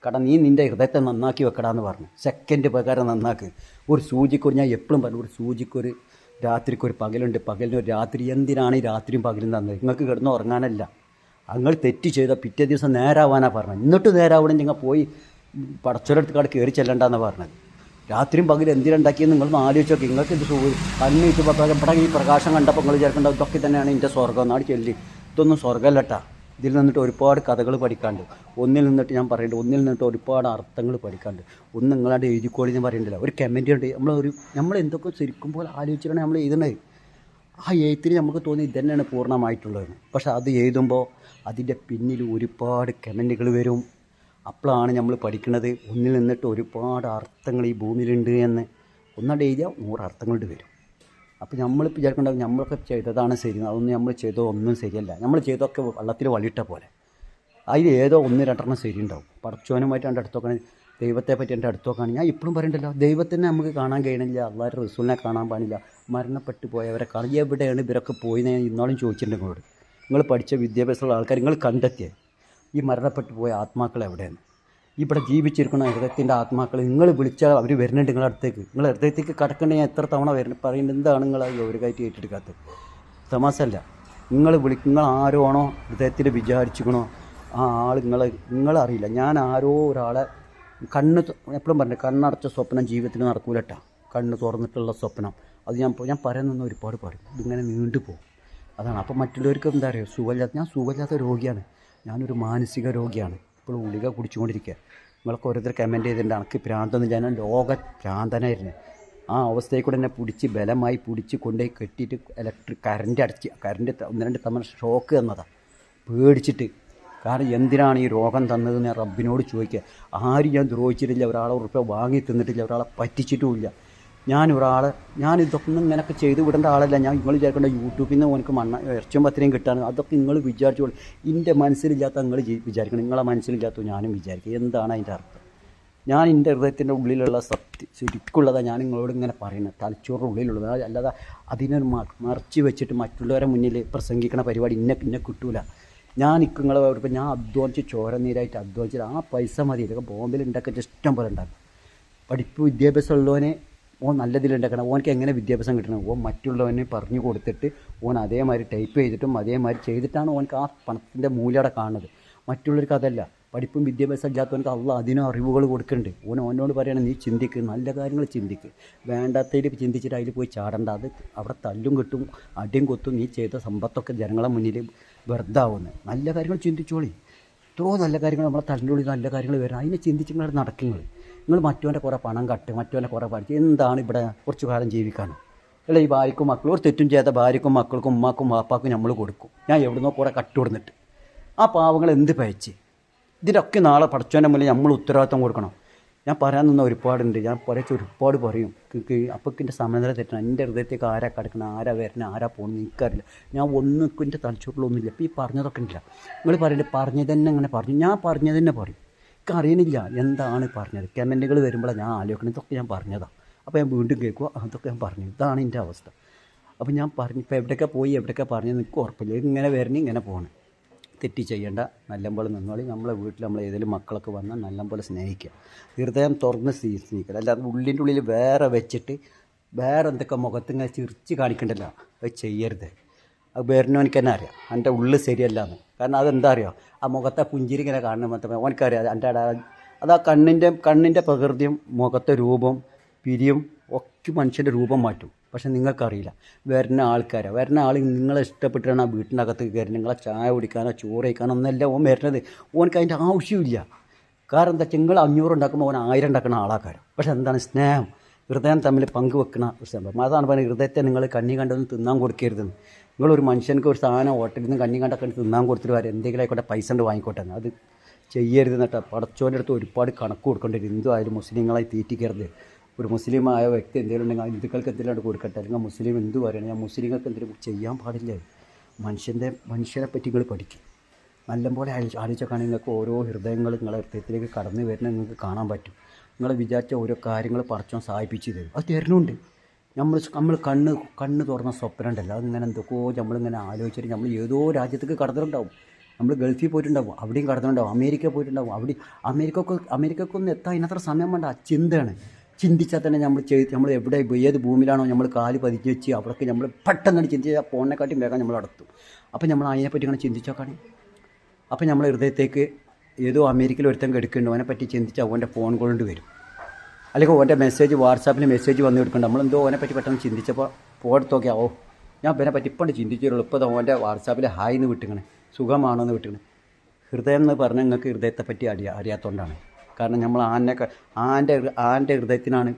കാരണം നീ നിൻ്റെ ഹൃദയത്തെ നന്നാക്കി വെക്കടാന്ന് പറഞ്ഞു. സെക്കൻഡ് പ്രകാരം നന്നാക്ക്. ഒരു സൂചിക്കൊരു, ഞാൻ എപ്പോഴും പറഞ്ഞു, ഒരു സൂചിക്കൊരു രാത്രിക്കൊരു പകലുണ്ട്, പകലിനൊരു രാത്രി. എന്തിനാണ് ഈ രാത്രിയും പകലും തന്നത്? നിങ്ങൾക്ക് കിടന്ന് ഉറങ്ങാനല്ല. നിങ്ങൾ തെറ്റ് ചെയ്താൽ പിറ്റേ ദിവസം നേരാവാനാണ് പറഞ്ഞത്. എന്നിട്ട് നേരാവണം നിങ്ങൾ പോയി പടച്ചോരടുത്ത് കട കയറി ചെല്ലണ്ടെന്നാണ് പറഞ്ഞത്. രാത്രിയും പകലും എന്തിനുണ്ടാക്കിയെന്ന് നിങ്ങളൊന്ന് ആലോചിച്ച് നോക്കി. നിങ്ങൾക്ക് ഇത് കണ്ണ് ഇത് ഇവിടെ ഈ പ്രകാശം കണ്ടപ്പോൾ നിങ്ങൾ ചേർക്കേണ്ട ഇതൊക്കെ തന്നെയാണ് എൻ്റെ സ്വർഗ്ഗം. നാട് ചെല്ലി, ഇതൊന്നും സ്വർഗ്ഗമല്ലട്ടാ. ഇതിൽ നിന്നിട്ട് ഒരുപാട് കഥകൾ പഠിക്കാണ്ട്. ഒന്നിൽ നിന്നിട്ട് ഞാൻ പറയുന്നുണ്ട്, ഒന്നിൽ നിന്നിട്ട് ഒരുപാട് അർത്ഥങ്ങൾ പഠിക്കാണ്ട്. ഒന്ന് നിങ്ങളാണ്ട് എഴുതിക്കോളി എന്ന് പറയുന്നില്ല. ഒരു കമൻറ്റ് ഉണ്ട്, നമ്മൾ എന്തൊക്കെ ശരിക്കും പോലെ ആലോചിച്ചിട്ടാണ് നമ്മൾ എഴുതുന്നത്. ആ എഴുത്തിന് നമുക്ക് തോന്നി ഇതന്നെയാണ് പൂർണ്ണമായിട്ടുള്ളത്. പക്ഷെ അത് എഴുതുമ്പോൾ അതിൻ്റെ പിന്നിൽ ഒരുപാട് കമൻറ്റുകൾ വരും. അപ്പോഴാണ് നമ്മൾ പഠിക്കുന്നത് ഒന്നിൽ നിന്നിട്ട് ഒരുപാട് അർത്ഥങ്ങൾ ഈ ഭൂമിയിലുണ്ട് എന്ന്. ഒന്നാണ്ട് എഴുതിയാൽ 100 അർത്ഥങ്ങളുടെ വരും. അപ്പോൾ നമ്മൾ വിചാരിക്കേണ്ടത് നമ്മളൊക്കെ ചെയ്തതാണ് ശരി, അതൊന്നും നമ്മൾ ചെയ്തോ ഒന്നും ശരിയല്ല. നമ്മൾ ചെയ്തൊക്കെ വെള്ളത്തിൽ വള്ളിയിട്ട പോലെ. അതിൽ ഏതോ 1-2 ശരിയുണ്ടാവും. പടച്ചോനുമായിട്ട് എൻ്റെ അടുത്തൊക്കെ, ദൈവത്തെ പറ്റി എൻ്റെ അടുത്തൊക്കെയാണ്. ഞാൻ ഇപ്പോഴും പറയണ്ടല്ലോ, ദൈവത്തിനെ നമുക്ക് കാണാൻ കഴിയണില്ല, അള്ളാഹുവിൻ്റെ റസൂലിനെ കാണാൻ പാടില്ല, മരണപ്പെട്ടു പോയവരെ കാണാൻ. എവിടെയാണ് ഇവരൊക്കെ പോയി? ഞാൻ ഇന്നോളം ചോദിച്ചിട്ടുണ്ട് നിങ്ങളോട്. നിങ്ങൾ പഠിച്ച വിദ്യാഭ്യാസമുള്ള ആൾക്കാർ, നിങ്ങൾ കണ്ടെത്തിയത് ഈ മരണപ്പെട്ടു പോയ ആത്മാക്കൾ എവിടെയാണ്? ഇവിടെ ജീവിച്ചിരിക്കുന്ന ഹൃദയത്തിൻ്റെ ആത്മാക്കൾ നിങ്ങൾ വിളിച്ചാൽ അവർ വരുന്നുണ്ട് നിങ്ങളുടെ അടുത്തേക്ക്. നിങ്ങൾ ഹൃദയത്തേക്ക് കടക്കേണ്ട ഞാൻ എത്ര തവണ പറയുന്നത്. എന്താണ് നിങ്ങൾ ഗൗരവമായിട്ട് ഏറ്റെടുക്കാത്തത്? തമാശല്ല. നിങ്ങൾ ആരോണോ ഹൃദയത്തിൽ വിചാരിച്ചിക്കണോ ആ ആൾ നിങ്ങളറിയില്ല. ഞാൻ ആരോ ഒരാളെ എപ്പോഴും പറഞ്ഞു, കണ്ണടച്ച സ്വപ്നം ജീവിതത്തിൽ നടക്കൂലട്ടാ. കണ്ണ് തുറന്നിട്ടുള്ള സ്വപ്നം അത് ഞാൻ പറയാൻ നിന്ന് ഒരുപാട് പറയും. ഇതിങ്ങനെ നീണ്ടുപോകും. അതാണ്. അപ്പം മറ്റുള്ളവർക്ക് എന്താ പറയുക, ഞാൻ സുഖമില്ലാത്ത രോഗിയാണ്, ഞാനൊരു മാനസിക രോഗിയാണ്, ഇപ്പോൾ ഗുളിക കുടിച്ചുകൊണ്ടിരിക്കുക. നിങ്ങൾക്ക് ഓരോരുത്തർ കമൻറ്റ് ചെയ്തിട്ടുണ്ട് എനിക്ക് ഭ്രാന്തെന്ന്. ഞാൻ ലോക ഭ്രാന്തനായിരുന്നു. ആ അവസ്ഥയിൽ കൂടെ എന്നെ ബലമായി പിടിച്ച് കൊണ്ടുപോയി കെട്ടിയിട്ട് കറണ്ട് 1-2 തവണ ഷോക്ക് തന്നതാണ് പേടിച്ചിട്ട്. കാരണം എന്തിനാണ് ഈ രോഗം തന്നതെന്ന് ഞാൻ റബ്ബിനോട് ചോദിക്കുക. ആരും ഞാൻ ദ്രോഹിച്ചിട്ടില്ല, ഒരാളെ ഉറുപ്പിക വാങ്ങി തിന്നിട്ടില്ല, ഒരാളെ പറ്റിച്ചിട്ടുമില്ല. ഞാൻ ഇതൊന്നും ഇങ്ങനെയൊക്കെ ചെയ്ത് വിടേണ്ട ആളല്ല. നിങ്ങൾ വിചാരിക്കേണ്ട യൂട്യൂബിൽ നിന്ന് എനിക്ക് ഇറച്ചിയും പത്രയും കിട്ടാണ്. അതൊക്കെ നിങ്ങൾ വിചാരിച്ചോളൂ. എൻ്റെ മനസ്സിലില്ലാത്ത നിങ്ങൾ വിചാരിക്കണം, നിങ്ങളെ മനസ്സിലില്ലാത്ത ഞാനും വിചാരിക്കും. എന്താണ് അതിൻ്റെ അർത്ഥം? ഞാൻ എൻ്റെ ഹൃദയത്തിൻ്റെ ഉള്ളിലുള്ള ശരിക്കുള്ളതാണ് ഞാൻ നിങ്ങളോട് ഇങ്ങനെ പറയുന്നത്. തലച്ചോറിൻ്റെ ഉള്ളിലുള്ളത്. അല്ലാതെ അതിനൊരു മറച്ച് വെച്ചിട്ട് മറ്റുള്ളവരെ മുന്നിൽ പ്രസംഗിക്കണ പരിപാടി ഇന്നെ കിട്ടൂല. ഞാൻ നിങ്ങളെ ഞാൻ അധ്വാനിച്ച് ചോരനീരായിട്ട് അധ്വാനിച്ചിട്ട് ആ പൈസ മതി. ഇതൊക്കെ ബോംബെയിൽ ഉണ്ടാക്കാൻ ഇഷ്ടം പോലെ ഉണ്ടാക്കും. വിദ്യാഭ്യാസം ഉള്ളവനെ ഓൻ നല്ലതിലുണ്ടാക്കണം. ഓനക്ക് എങ്ങനെ വിദ്യാഭ്യാസം കിട്ടണം? ഓൻ മറ്റുള്ളവനെ പറഞ്ഞു കൊടുത്തിട്ട് ഓൻ അതേമാതിരി ടൈപ്പ് ചെയ്തിട്ടും അതേമാതിരി ചെയ്തിട്ടാണ് ഓനക്ക് ആ പണത്തിൻ്റെ മൂല്യം അവിടെ കാണുന്നത്. മറ്റുള്ളവർക്ക് അതല്ല. പഠിപ്പും വിദ്യാഭ്യാസം ഇല്ലാത്തവനക്ക് അള്ളാഹ് അതിനും അറിവുകൾ കൊടുക്കുന്നുണ്ട്. ഓനോട് പറയണം, നീ ചിന്തിക്ക്, നല്ല കാര്യങ്ങൾ ചിന്തിക്ക്, വേണ്ടാത്തതിൽ ചിന്തിച്ചിട്ട് അതിൽ പോയി ചാടണ്ട. അത് അവിടെ തല്ലും കിട്ടും, അടിയും കൊത്തും. നീ ചെയ്ത സമ്പത്തൊക്കെ ജനങ്ങളെ മുന്നിൽ വെറുതാവുന്നത്. നല്ല കാര്യങ്ങൾ ചിന്തിച്ചോളി. എത്രയോ നല്ല കാര്യങ്ങൾ നമ്മളെ തല്ലിൻ്റെ ഉള്ളിൽ നല്ല കാര്യങ്ങൾ വരും. അതിനെ ചിന്തിച്ച് നിങ്ങൾ നടക്കുന്നത്. നിങ്ങൾ മറ്റവൻ്റെ കുറേ പണം കട്ട്, മറ്റവൻ്റെ കുറേ പഠിച്ച് എന്താണ് ഇവിടെ കുറച്ച് കാലം ജീവിക്കാനും? അല്ല, ഈ ഭാര്യക്കും മക്കളും ഒരു തെറ്റും ചെയ്യാത്ത ഭാര്യക്കും മക്കൾക്കും ഉമ്മാക്കും വാപ്പാക്കും നമ്മൾ കൊടുക്കും. ഞാൻ എവിടുന്നോ കുറേ കട്ട് കൊടുത്തിട്ട് ആ പാവങ്ങൾ എന്ത് പയച്ച്? ഇതിനൊക്കെ നാളെ പടച്ചോൻ്റെ മുന്നിൽ നമ്മൾ ഉത്തരവാദിത്വം കൊടുക്കണം. ഞാൻ പറയാൻ നിന്ന ഒരുപാടുണ്ട്, ഞാൻ ഒരുപാട് പറയും. അപ്പോൾ എൻ്റെ സമനില തെറ്റണം. എൻ്റെ ഹൃദയത്തേക്ക് ആരാ കിടക്കണം, ആരാ വരണം, ആരാ പോകുന്നത് എനിക്കറിയില്ല. ഞാൻ ഒന്നും എൻ്റെ തലച്ചോറിലൊന്നുമില്ല. ഇപ്പോൾ ഈ പറഞ്ഞതൊക്കെ ഉണ്ടില്ല. നിങ്ങൾ പറയണ്ടേ പറഞ്ഞത് തന്നെ അങ്ങനെ പറഞ്ഞു, ഞാൻ പറഞ്ഞത് തന്നെ പറയും. എനിക്ക് അറിയണില്ല എന്താണ് പറഞ്ഞത്. കമൻറ്റുകൾ വരുമ്പോഴാണ് ഞാൻ ആലോചിക്കണം ഇതൊക്കെ ഞാൻ പറഞ്ഞതാണ്. അപ്പോൾ ഞാൻ വീണ്ടും കേൾക്കുക അതൊക്കെ ഞാൻ പറഞ്ഞു. ഇതാണ് എൻ്റെ അവസ്ഥ. അപ്പോൾ ഞാൻ പറഞ്ഞു ഇപ്പോൾ എവിടെയൊക്കെ പോയി എവിടെയൊക്കെ പറഞ്ഞത് എനിക്ക് ഉറപ്പില്ല. ഇങ്ങനെ വരണം ഇങ്ങനെ പോകണം. തെറ്റ് ചെയ്യേണ്ട, നല്ലപോലെ നിന്നോളി. നമ്മളെ വീട്ടിൽ നമ്മൾ ഏതെങ്കിലും മക്കളൊക്കെ വന്നാൽ നല്ലപോലെ സ്നേഹിക്കുക, ഹൃദയം തുറന്ന് സ്നേഹിക്കുക. അല്ലാതെ ഉള്ളിൻ്റെ ഉള്ളിൽ വേറെ വെച്ചിട്ട് വേറെ എന്തൊക്കെ മുഖത്തിങ്ങനെ ചിരിച്ച് കാണിക്കണ്ടല്ലോ, അത് ചെയ്യരുത്. അത് വരുന്നവനിക്ക് തന്നെ അറിയാം എൻ്റെ ഉള്ളിൽ ശരിയല്ല എന്ന്. കാരണം അതെന്താ അറിയാം, ആ മുഖത്തെ പുഞ്ചിരി ഇങ്ങനെ കാണുന്ന മാത്രമേ ഓനക്കറിയാം എൻ്റെ അത് ആ കണ്ണിൻ്റെ പ്രകൃതിയും മുഖത്തെ രൂപം പിരിയും ഒക്കെ മനുഷ്യൻ്റെ രൂപം മാറ്റും. പക്ഷെ നിങ്ങൾക്കറിയില്ല വരുന്ന ആൾ നിങ്ങളെ ഇഷ്ടപ്പെട്ടിട്ടാണ് ആ വീട്ടിൻ്റെ അകത്തേക്ക് കയറി നിങ്ങളെ ചായ കുടിക്കാനോ ചോറ് കഴിക്കാനോ ഒന്നല്ല ഓൻ വരുന്നത്. ഓനക്ക് അതിൻ്റെ ആവശ്യമില്ല. കാരണം എന്താ വെച്ചാൽ നിങ്ങൾ 500 ഉണ്ടാക്കുമ്പോൾ ഓൻ 1000 ഉണ്ടാക്കുന്ന ആളാക്കാരം. പക്ഷെ എന്താണ് സ്നേഹം, ഹൃദയം തമ്മിൽ പങ്കുവെക്കുന്ന ഒരു സംഭവം. അതാണ് പറയുന്നത്, ഹൃദയത്തെ നിങ്ങൾ കണ്ണി കണ്ടൊന്നും തിന്നാൻ കൊടുക്കരുതെന്ന്. നിങ്ങളൊരു മനുഷ്യർക്ക് ഒരു സാധനം ഹോട്ടലിൽ നിന്ന് കണ്ണി കണ്ടൊക്കെ തിന്നാൻ കൊടുത്തിട്ട് വരെ എന്തെങ്കിലും ആയിക്കോട്ടെ പൈസ കൊണ്ട് വാങ്ങിക്കോട്ടെ, അത് ചെയ്യരുത് എന്നിട്ട് പടച്ചോൻ്റെ അടുത്ത് ഒരുപാട് കണക്ക് കൊടുക്കേണ്ടി വരും. ഹിന്ദു ആയാലും മുസ്ലിങ്ങളായി തീറ്റിക്കരുത്. ഒരു മുസ്ലിമായ വ്യക്തി എന്തെങ്കിലും ഉണ്ടെങ്കിൽ ഹിന്ദുക്കൾക്ക് എന്തെങ്കിലും കൊടുക്കട്ടെ, അല്ലെങ്കിൽ മുസ്ലിം എന്ത് പറയുന്നത്, ഞാൻ മുസ്ലിങ്ങൾക്ക് എന്തെങ്കിലും ചെയ്യാൻ പാടില്ല. മനുഷ്യനെ പറ്റി നിങ്ങൾ പഠിക്കും. നല്ലപോലെ ആലോചിച്ചൊക്കെയാണെങ്കിൽ നിങ്ങൾക്ക് ഓരോ ഹൃദയങ്ങൾ നിങ്ങളുടെ ഹൃദയത്തിലേക്ക് കടന്നു വരുന്ന നിങ്ങൾക്ക് കാണാൻ പറ്റും. നിങ്ങൾ വിചാരിച്ച ഓരോ കാര്യങ്ങൾ പടച്ചോൻ സഹായിപ്പിച്ച് തരും. അത് തരുന്നുണ്ട്. നമ്മൾ കണ്ണ് തുറന്ന സ്വപ്നം ഉണ്ടല്ലോ, അതിങ്ങനെ എന്തൊക്കെയോ നമ്മളിങ്ങനെ ആലോചിച്ചിട്ട് നമ്മൾ ഏതോ രാജ്യത്തേക്ക് കടന്നിട്ടുണ്ടാവും. നമ്മൾ ഗൾഫിൽ പോയിട്ടുണ്ടാവും, അവിടെയും കടന്നിട്ടുണ്ടാവും. അമേരിക്ക പോയിട്ടുണ്ടാവും, അവിടെ അമേരിക്കക്കൊന്നും എത്താൻ അതിനത്ര സമയം വേണ്ട. ആ ചിന്തയാണ്. ചിന്തിച്ചാൽ തന്നെ നമ്മൾ എവിടെ ഏത് ഭൂമിയിലാണോ നമ്മൾ കാല് പതിച്ച് വെച്ച് അവിടേക്ക് നമ്മൾ പെട്ടെന്ന് ചിന്തിച്ചാൽ ഫോണിനെക്കാട്ടി വേഗം നമ്മൾ നടത്തും. അപ്പം നമ്മൾ അതിനെപ്പറ്റി ഇങ്ങനെ ചിന്തിച്ചോക്കാണ്. അപ്പം നമ്മളെ ഹൃദയത്തേക്ക് ഏതോ അമേരിക്കയിൽ ഒരുത്തൻ കെടുക്കുന്നുണ്ട്, അവനെപ്പറ്റി ചിന്തിച്ചാൽ അവൻ്റെ ഫോൺ കൊണ്ട് വരും. അല്ലെങ്കിൽ അവൻ്റെ വാട്സാപ്പിൽ മെസ്സേജ് വന്ന് കൊടുക്കുന്നുണ്ട്. നമ്മളെന്തോ അവനെപ്പറ്റി പെട്ടെന്ന് ചിന്തിച്ചപ്പോൾ ഫോൺ എടുത്തോക്കിയാൽ ഞാൻ അവനെ പറ്റി ഇപ്പം ചിന്തിച്ചുള്ളൂ. ഇപ്പോൾ അവൻ്റെ വാട്സാപ്പിൽ ഹായ് എന്ന് വിട്ടിങ്ങനെ, സുഖമാണോ എന്ന് വിട്ടിങ്ങനെ. ഹൃദയം എന്ന് പറഞ്ഞാൽ നിങ്ങൾക്ക് ഹൃദയത്തെപ്പറ്റി അറിയാത്തതുകൊണ്ടാണ്. കാരണം നമ്മൾ ആൻ്റെ ഹൃദയത്തിനാണ്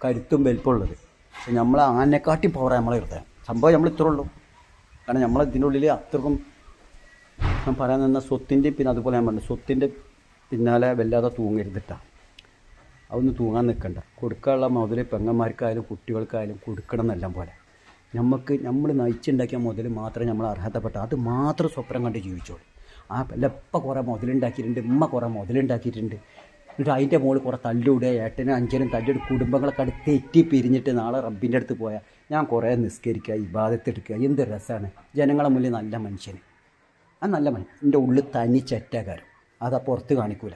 കരുത്തും വലിപ്പമുള്ളത്. പക്ഷെ നമ്മൾ ആനെക്കാട്ടി പവറാണ് നമ്മളെ ഹൃദയം. സംഭവം നമ്മൾ ഇത്രേ ഉള്ളൂ. കാരണം നമ്മൾ ഇതിൻ്റെ ഉള്ളിൽ അത്രക്കും ഞാൻ പറയാൻ നിന്ന സ്വത്തിൻ്റെ പിന്നെ അതുപോലെ ഞാൻ പറഞ്ഞു സ്വത്തിൻ്റെ പിന്നാലെ വല്ലാതെ തൂങ്ങരുതിട്ടാണ്. അതൊന്നും തൂങ്ങാൻ നിൽക്കണ്ട. കൊടുക്കാനുള്ള മുതൽ പെങ്ങന്മാർക്കായാലും കുട്ടികൾക്കായാലും കൊടുക്കണം എന്നെല്ലാം പോലെ നമ്മൾ നയിച്ചുണ്ടാക്കിയ മുതൽ മാത്രമേ നമ്മൾ അർഹതപ്പെട്ട അത് മാത്രം സ്വപ്നം കണ്ട് ജീവിച്ചോളൂ. ആ എപ്പോൾ കുറേ മുതലുണ്ടാക്കിയിട്ടുണ്ട്, ഉമ്മ കുറേ മുതലുണ്ടാക്കിയിട്ടുണ്ട്. എന്നിട്ട് അതിൻ്റെ മുകളിൽ കുറേ തല്ലിവിടെ ഏട്ടനും അഞ്ചനും തല്ലിയുടെ കുടുംബങ്ങളൊക്കെ അടുത്ത് തെറ്റി പിരിഞ്ഞിട്ട് നാളെ റബ്ബിൻ്റെ അടുത്ത് പോയാൽ ഞാൻ കുറേ നിസ്കരിക്കുക ഇബാദത്തെടുക്കുക എന്ത് രസമാണ്. ജനങ്ങളെ മുന്നിൽ നല്ല മനുഷ്യന്, ആ നല്ല മനുഷ്യൻ എൻ്റെ ഉള്ളിൽ തനിച്ചറ്റാകാരം. അതാ പുറത്ത് കാണിക്കൂല.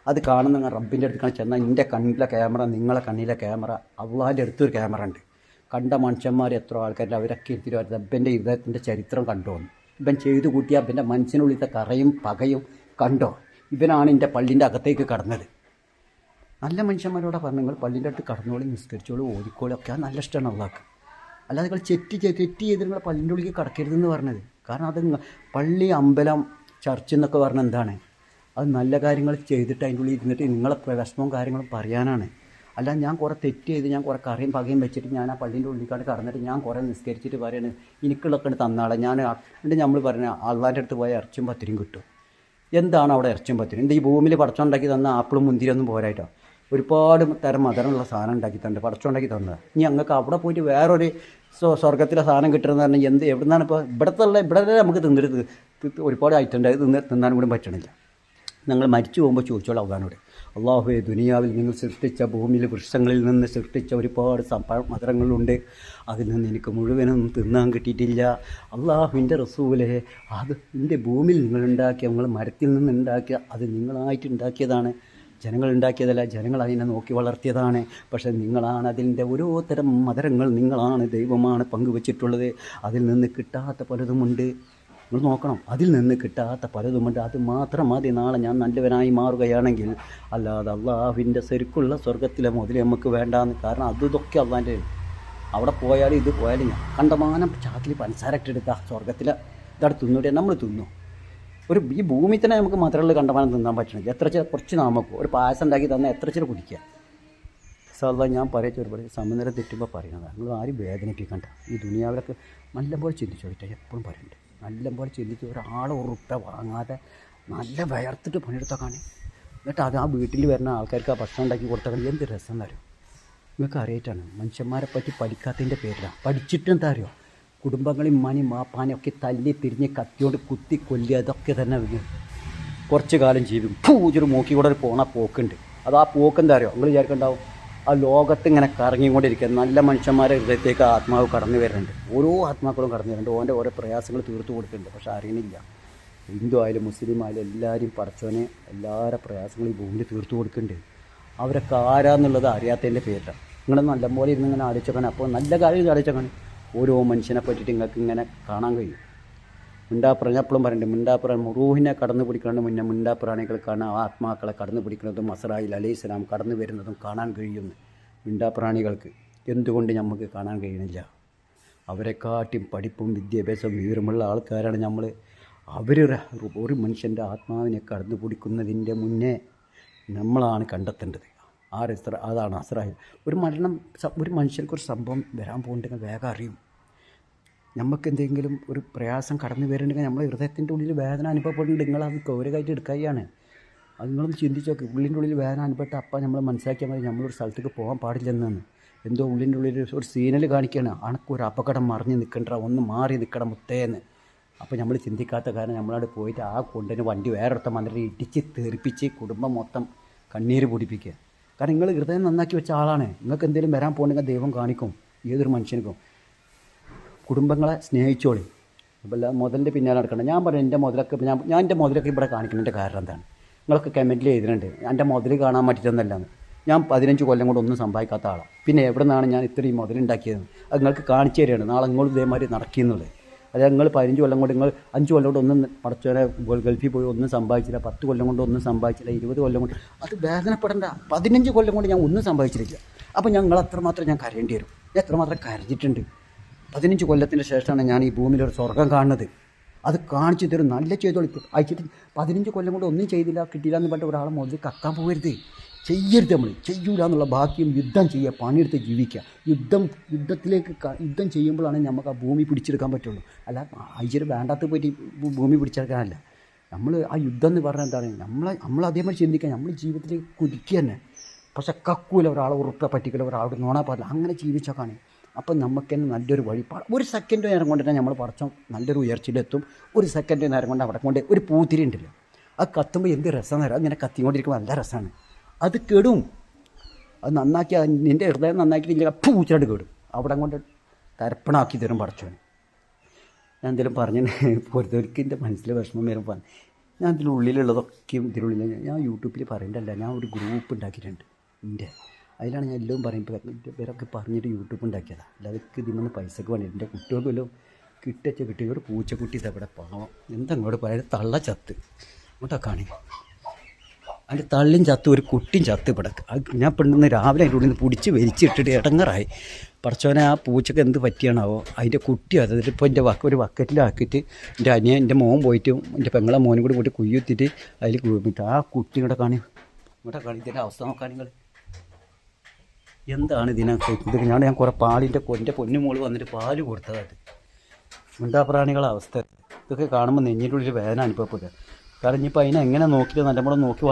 അത് കാണുന്ന റബ്ബിൻ്റെ അടുത്ത് ചെന്നാൽ എൻ്റെ കണ്ണിലെ ക്യാമറ, നിങ്ങളെ കണ്ണിലെ ക്യാമറ, അള്ളാഹിൻ്റെ അടുത്തൊരു ക്യാമറ ഉണ്ട്. കണ്ട മനുഷ്യന്മാർ എത്ര ആൾക്കാരില്ല, അവരൊക്കെ എടുത്തിട്ട് റബ്ബൻ്റെ ഹൃദയത്തിൻ്റെ ചരിത്രം കണ്ടുവന്നു. ഇവൻ ചെയ്തു കൂട്ടിയ അവൻ്റെ മനസ്സിനുള്ളിലത്തെ കറയും പകയും കണ്ടോ, ഇവനാണ് എൻ്റെ പള്ളിൻ്റെ അകത്തേക്ക് കടന്നത്. നല്ല മനുഷ്യന്മാരോടെ പറഞ്ഞു നിങ്ങൾ പള്ളിൻ്റെ അടുത്ത് കടന്നോളി, നിസ്കരിച്ചോളൂ, ഓടിക്കോളി ഒക്കെ നല്ല ഇഷ്ടമാണ് അള്ളാഹ്ക്ക്. അല്ലാതെ നിങ്ങൾ തെറ്റ് ചെയ്ത് നിങ്ങൾ പള്ളിൻ്റെ ഉള്ളിലേക്ക് കടക്കരുതെന്ന് പറഞ്ഞത്. കാരണം അത് പള്ളി, അമ്പലം, ചർച്ച് എന്നൊക്കെ പറഞ്ഞാൽ എന്താണ്, അത് നല്ല കാര്യങ്ങൾ ചെയ്തിട്ട് അതിൻ്റെ ഉള്ളിൽ ഇരുന്നിട്ട് നിങ്ങളെ വിഷമവും കാര്യങ്ങളും പറയാനാണ്. അല്ല ഞാൻ കുറേ തെറ്റ് ചെയ്ത് ഞാൻ കുറേ കറിയും പകയും വെച്ചിട്ട് ഞാൻ ആ പള്ളീൻ്റെ ഉള്ളിക്കാണ്ട് കടന്നിട്ട് ഞാൻ കുറേ നിസ്കരിച്ചിട്ട് പറയാണ് എനിക്കുള്ളൊക്കെ തന്നാളെ ഞാൻ എന്നിട്ട് നമ്മൾ പറഞ്ഞ അള്ളാൻ്റെ അടുത്ത് പോയ ഇറച്ചും പത്തിരിയും കിട്ടും. എന്താണ് അവിടെ ഇറച്ചും പത്തിരി? എന്താ ഈ ഭൂമിയിൽ പടച്ചുണ്ടാക്കി തന്ന ആപ്പിളും മുന്തിരിയൊന്നും പോരായിട്ടോ, ഒരുപാട് തരം മധുരമുള്ള സാധനം ഉണ്ടാക്കി തന്നെ പടച്ചുണ്ടാക്കി തന്നത്. ഇനി ഞങ്ങൾക്ക് അവിടെ പോയിട്ട് വേറൊരു സ്വർഗത്തിലെ സാധനം കിട്ടുന്നതെന്ന് പറഞ്ഞാൽ എവിടെ നിന്നാണ് ഇപ്പോൾ ഇവിടെ നമുക്ക് തിന്നിട്ട് ഒരുപാട് ഐറ്റം ഉണ്ട്, അത് തിന്നാനും കൂടി പറ്റണില്ല. ഞങ്ങൾ മരിച്ചു പോകുമ്പോൾ ചോദിച്ചോളാം അള്ളാഹിനോട്, അള്ളാഹുവേ ദുനിയാവിൽ നിങ്ങൾ സൃഷ്ടിച്ച ഭൂമിയിൽ വൃക്ഷങ്ങളിൽ നിന്ന് സൃഷ്ടിച്ച ഒരുപാട് മധുരങ്ങളുണ്ട്, അതിൽ നിന്ന് എനിക്ക് മുഴുവനും തിന്നാൻ കിട്ടിയിട്ടില്ല. അള്ളാഹുവിൻ്റെ റസൂലേ, അത് എൻ്റെ ഭൂമിയിൽ നിങ്ങളുണ്ടാക്കിയ, നിങ്ങൾ മരത്തിൽ നിന്നുണ്ടാക്കിയ, അത് നിങ്ങളായിട്ട് ഉണ്ടാക്കിയതാണ്, ജനങ്ങൾ ഉണ്ടാക്കിയതല്ല, ജനങ്ങൾ അതിനെ നോക്കി വളർത്തിയതാണ്. പക്ഷേ നിങ്ങളാണ് അതിൻ്റെ ഓരോ തരം മധുരങ്ങൾ നിങ്ങളാണ്, ദൈവമാണ് പങ്കുവച്ചിട്ടുള്ളത്. അതിൽ നിന്ന് കിട്ടാത്ത പലതുമുണ്ട്, നിങ്ങൾ നോക്കണം. അതിൽ നിന്ന് കിട്ടാത്ത പലതുമുണ്ട്. അത് മാത്രം മതി നാളെ ഞാൻ നല്ലവനായി മാറുകയാണെങ്കിൽ. അല്ലാതെ അള്ളാഹുവിൻ്റെ ശരിക്കുള്ള സ്വർഗത്തിലെ മുതൽ നമുക്ക് വേണ്ടാന്ന്. കാരണം ഇതൊക്കെ അള്ളാൻ്റെ അവിടെ പോയാലും ഇത് പോയാലും ഞാൻ കണ്ടമാനം ചാക്കിൽ പഞ്ചസാരട്ട് എടുക്കുക സ്വർഗത്തിലെ ഇതവിടെ തിന്നൂടെ നമ്മൾ തിന്നു. ഈ ഭൂമി തന്നെ നമുക്ക് മധുരമുള്ള കണ്ടമാനം തിന്നാൻ പറ്റണില്ല. കുറച്ച് നമുക്ക് ഒരു പായസം ഉണ്ടാക്കി തന്നാൽ എത്ര കുടിക്കുക. സാധാ ഞാൻ ഒരുപാട് സമനില തെറ്റുമ്പോൾ പറയുന്നതാണ്. നിങ്ങൾ ആരും വേദനിപ്പിക്കണ്ട. ഈ ദുനിയാവിലൊക്കെ നല്ലപോലെ ചിന്തിച്ചോട്ടെ, എപ്പോഴും പറയണ്ടേ. നല്ലപോലെ ചിന്തിച്ച് ഒരാളെ ഉറുപ്പ വാങ്ങാതെ നല്ല വയർത്തിട്ട് പണിയെടുത്തൊക്കെയാണ്. എന്നിട്ട് അത് ആ വീട്ടിൽ വരുന്ന ആൾക്കാർക്ക് ആ ഭക്ഷണം ഉണ്ടാക്കി കൊടുത്താൽ എന്ത് രസം തരും. നിങ്ങൾക്ക് അറിയിട്ടാണ് മനുഷ്യന്മാരെ പറ്റി പഠിക്കാത്തതിൻ്റെ പേരിലാണ്. പഠിച്ചിട്ട് എന്താ അറിയോ, കുടുംബങ്ങളെയും ഉമ്മാനെയും മാപ്പാനെയും ഒക്കെ തല്ലി തിരിഞ്ഞ് കത്തിയോണ്ട് കുത്തി കൊല്ലുക, അതൊക്കെ തന്നെ കുറച്ച് കാലം ജീവിക്കും. പൂജൊരു മൂക്കി കൂടെ ഒരു പോണ പോക്കുണ്ട്. അത് ആ പോക്ക് എന്താ അറിയോ, നിങ്ങൾ വിചാരിക്കുന്നുണ്ടാവും ആ ലോകത്ത് ഇങ്ങനെ കറങ്ങിക്കൊണ്ടിരിക്കുക. നല്ല മനുഷ്യന്മാരെ ഹൃദയത്തേക്ക് ആത്മാവ് കടന്നു വരുന്നുണ്ട്. ഓരോ ആത്മാക്കളും കടന്നു വരുന്നുണ്ട്. ഓൻ്റെ ഓരോ പ്രയാസങ്ങൾ തീർത്തു കൊടുക്കുന്നുണ്ട്. പക്ഷെ അറിയണില്ല. ഹിന്ദു ആയാലും മുസ്ലിം ആയാലും എല്ലാവരും പടച്ചോനെ എല്ലാവരുടെ പ്രയാസങ്ങളും ഈ ഭൂമിയിൽ തീർത്തു കൊടുക്കുന്നുണ്ട്. അവരൊക്കെ ആരാന്നുള്ളത് അറിയാത്തതിൻ്റെ പേരിലാണ്. നിങ്ങൾ നല്ലപോലെ ഇരുന്ന് ഇങ്ങനെ ആലോചിച്ചേക്കണം. അപ്പോൾ നല്ല കാര്യം ആലോചിച്ചേക്കണം. ഓരോ മനുഷ്യനെ പറ്റിയിട്ട് നിങ്ങൾക്ക് ഇങ്ങനെ കാണാൻ കഴിയും. മിണ്ടാപ്രാണി എപ്പോഴും പറയുന്നുണ്ട്, മിണ്ടാപ്രാണി റൂഹിനെ കടന്നു പിടിക്കുന്നതിന് മുന്നേ മിണ്ടാപ്രാണികൾക്കാണ് ആത്മാക്കളെ കടന്നു പിടിക്കുന്നതും അസ്രായിൽ അലൈഹിസ്സലാം കടന്നു വരുന്നതും കാണാൻ കഴിയുന്നു. മിണ്ടാപ്രാണികൾക്ക് എന്തുകൊണ്ട് നമുക്ക് കാണാൻ കഴിയണില്ല? അവരെക്കാട്ടിയും പഠിപ്പും വിദ്യാഭ്യാസവും വിവരമുള്ള ആൾക്കാരാണ് നമ്മൾ. ഒരു മനുഷ്യൻ്റെ ആത്മാവിനെ കടന്നു പിടിക്കുന്നതിൻ്റെ മുന്നേ നമ്മളാണ് കണ്ടെത്തേണ്ടത്. അതാണ് അസ്രായിൽ. ഒരു മനുഷ്യർക്കൊരു സംഭവം വരാൻ പോകുന്നുണ്ടെങ്കിൽ വേഗം അറിയും. നമുക്ക് എന്തെങ്കിലും ഒരു പ്രയാസം കടന്നു വരുന്നുണ്ടെങ്കിൽ നമ്മളെ ഹൃദയത്തിൻ്റെ ഉള്ളിൽ വേദന അനുഭവപ്പെടുന്നുണ്ട്. നിങ്ങളത് ഗൗരവമായിട്ട് എടുക്കുകയാണ്. അത് നിങ്ങളൊന്ന് ചിന്തിച്ച് നോക്കി. ഉള്ളിൻ്റെ ഉള്ളിൽ വേദന അനുഭവപ്പെട്ട് അപ്പം നമ്മൾ മനസ്സിലാക്കിയാൽ മതി നമ്മളൊരു സ്ഥലത്തേക്ക് പോകാൻ പാടില്ലെന്നാണ്. എന്തോ ഉള്ളിൻ്റെ ഉള്ളിൽ ഒരു സീനൽ കാണിക്കുകയാണ്. അണക്കൊരു അപകടം മറിഞ്ഞ് നിൽക്കണ്ട, ഒന്ന് മാറി നിൽക്കണം മുത്തേന്ന്. അപ്പോൾ നമ്മൾ ചിന്തിക്കാത്ത കാരണം നമ്മളവിടെ പോയിട്ട് ആ കൊണ്ടിന് വണ്ടി വേറൊരുത്ത വന്നിട്ട് ഇടിച്ച് തെറിപ്പിച്ച് കുടുംബം മൊത്തം കണ്ണീര് പൊടിപ്പിക്കുക. കാരണം നിങ്ങൾ ഹൃദയം നന്നാക്കി വെച്ച ആളാണ്. നിങ്ങൾക്ക് എന്തെങ്കിലും വരാൻ പോകണമെങ്കിൽ ദൈവം കാണിക്കും ഏതൊരു മനുഷ്യനിക്കും. കുടുംബങ്ങളെ സ്നേഹിച്ചോളി. അപ്പോൾ മുതലിൻ്റെ പിന്നാലെ നടക്കണം. ഞാൻ പറഞ്ഞു എൻ്റെ മുതലൊക്കെ ഞാൻ എൻ്റെ മുതലൊക്കെ ഇവിടെ കാണിക്കുന്നതിൻ്റെ കാരണം എന്താണ്? നിങ്ങളൊക്കെ കമൻറ്റിൽ എഴുതുന്നുണ്ട് എൻ്റെ മുതൽ കാണാൻ പറ്റിയിട്ടൊന്നല്ലാന്ന്. ഞാൻ 15 കൊല്ലം കൊണ്ട് ഒന്നും സമ്പാദിക്കാത്ത ആളാണ്. പിന്നെ എവിടെ നിന്നാണ് ഞാൻ ഇത്രയും മുതലുണ്ടാക്കിയത്? അത് നിങ്ങൾക്ക് കാണിച്ചു തരികയാണ്. നാളെ നിങ്ങൾ ഇതേമാതിരി നടക്കുന്നുള്ളത്. അതായത് നിങ്ങൾ 15 കൊല്ലം കൊണ്ട് നിങ്ങൾ 5 കൊല്ലം കൊണ്ട് ഒന്നും പഠിച്ചവരെ ഗൾഫിൽ പോയി ഒന്നും സമ്പാദിച്ചില്ല, 10 കൊല്ലം കൊണ്ട് ഒന്നും സമ്പാദിച്ചില്ല, 20 കൊല്ലം കൊണ്ട് അത് വേദനപ്പെടേണ്ട. 15 കൊല്ലം കൊണ്ട് ഞാൻ ഒന്നും സമ്പാദിച്ചിട്ടില്ല. അപ്പോൾ ഞങ്ങൾ അത്രമാത്രം ഞാൻ കരയേണ്ടി വരും. ഞാൻ എത്രമാത്രം കരഞ്ഞിട്ടുണ്ട്. 15 കൊല്ലത്തിന് ശേഷമാണ് ഞാൻ ഈ ഭൂമിയിലൊരു സ്വർഗം കാണുന്നത്. അത് കാണിച്ചു തരും. നല്ല ചെയ്തോളി. അയച്ചിട്ട് 15 കൊല്ലം കൊണ്ട് ഒന്നും ചെയ്തില്ല, കിട്ടിയില്ല എന്ന് പറഞ്ഞിട്ട് ഒരാളെ മുതൽ കക്കാൻ പോകരുത്. ചെയ്യരുത്. നമ്മൾ ചെയ്യൂല എന്നുള്ള ബാക്കിയും യുദ്ധം ചെയ്യുക, പണിയെടുത്ത് ജീവിക്കുക. യുദ്ധം ചെയ്യുമ്പോഴാണ് നമുക്ക് ആ ഭൂമി പിടിച്ചെടുക്കാൻ പറ്റുള്ളൂ. അല്ല അയച്ചിട്ട് വേണ്ടാത്ത പോയിട്ട് ഭൂമി പിടിച്ചെടുക്കാനല്ല. നമ്മൾ ആ യുദ്ധം എന്ന് പറഞ്ഞാൽ എന്താണ്? നമ്മൾ അതേമാതിരി ചിന്തിക്കുക. നമ്മൾ ജീവിതത്തിലേക്ക് കുതിക്കുക തന്നെ. പക്ഷെ കക്കൂല, ഒരാളെ ഉറപ്പ പറ്റിക്കില്ല, ഒരാളോട് നോണാ പാടില്ല. അങ്ങനെ ജീവിച്ചൊക്കെയാണ്. അപ്പം നമുക്ക് തന്നെ നല്ലൊരു വഴിപാട്. ഒരു സെക്കൻഡ് നേരം കൊണ്ട് തന്നെ നമ്മൾ പടച്ചോൻ നല്ലൊരു ഉയർച്ചയിലെത്തും. ഒരു സെക്കൻഡ് നേരം കൊണ്ട് അവിടെ കൊണ്ട് ഒരു പൂത്തിരി ഉണ്ടല്ലോ, അത് കത്തുമ്പോൾ എന്ത് രസം നേരം. അങ്ങനെ കത്തിക്കൊണ്ടിരിക്കുമ്പോൾ നല്ല രസമാണ്. അത് കെടും. അത് നന്നാക്കി നിൻ്റെ ഹൃദയം നന്നാക്കിയിട്ടില്ല പൂച്ചയായിട്ട് കേടും. അവിടെ കൊണ്ട് തരപ്പണാക്കി തരും പടച്ചോൻ. ഞാൻ എന്തെങ്കിലും പറഞ്ഞു പൊരുത്തവർക്ക് എൻ്റെ മനസ്സിൽ വിഷമം വരും പറഞ്ഞു. ഞാൻ ഇതിനുള്ളിലുള്ളതൊക്കെയും ഞാൻ യൂട്യൂബിൽ പറയണ്ടല്ല, ഞാൻ ഒരു ഗ്രൂപ്പ് ഉണ്ടാക്കിയിട്ടുണ്ട് എൻ്റെ. അതിലാണ് ഞാൻ എല്ലാം പറയുമ്പോൾ എൻ്റെ പേരൊക്കെ പറഞ്ഞിട്ട് യൂട്യൂബ് ഉണ്ടാക്കിയതാണ്. അല്ലാതെ ഇതിൽ പൈസക്ക് വേണ്ടി എൻ്റെ കുട്ടികൾക്കെല്ലാം കിട്ടിയ ഒരു പൂച്ചക്കുട്ടി ഇതവിടെ പാവം എന്തങ്ങോട്ട് പറയാം. തള്ള ചത്ത് അങ്ങോട്ടാ കാണി. അതിൻ്റെ തള്ളിയും ചത്ത് ഒരു കുട്ടിയും ചത്ത് ഇവിടെ. അത് ഞാൻ പെണ്ണെന്ന് രാവിലെ അതിൻ്റെ ഉള്ളിൽ നിന്ന് പിടിച്ച് വലിച്ചിട്ടിട്ട് ഇടങ്ങറായി. പടച്ചോനെ ആ പൂച്ചക്ക് എന്ത് പറ്റിയാണാവോ അതിൻ്റെ കുട്ടി. അതായത് ഇപ്പോൾ എൻ്റെ ഒരു ബക്കറ്റിലാക്കിയിട്ട് എൻ്റെ മോൻ പോയിട്ട് എൻ്റെ പെങ്ങളെ മോനും കൂടി പോയിട്ട് കുയ്യുത്തിട്ട് അതിൽ കുഴിമിട്ട് ആ കുട്ടി ഇവിടെ കാണി. ഇതിൻ്റെ അവസ്ഥ നോക്കാൻ നിങ്ങൾ എന്താണ് ഇതിനൊക്കെ. ഞാൻ കുറേ എൻ്റെ പൊന്നു മോള് വന്നിട്ട് പാല് കൊടുത്തതായിട്ട്. മിണ്ടാപ്രാണികളെ അവസ്ഥ ഇതൊക്കെ കാണുമ്പോൾ നെഞ്ഞിൻ്റെ ഉള്ളിൽ വേദന അനുഭവപ്പെടുക. കാരണം ഇനിയിപ്പോൾ അതിനെ എങ്ങനെ നോക്കിയിട്ട് നല്ലപോലെ നോക്കി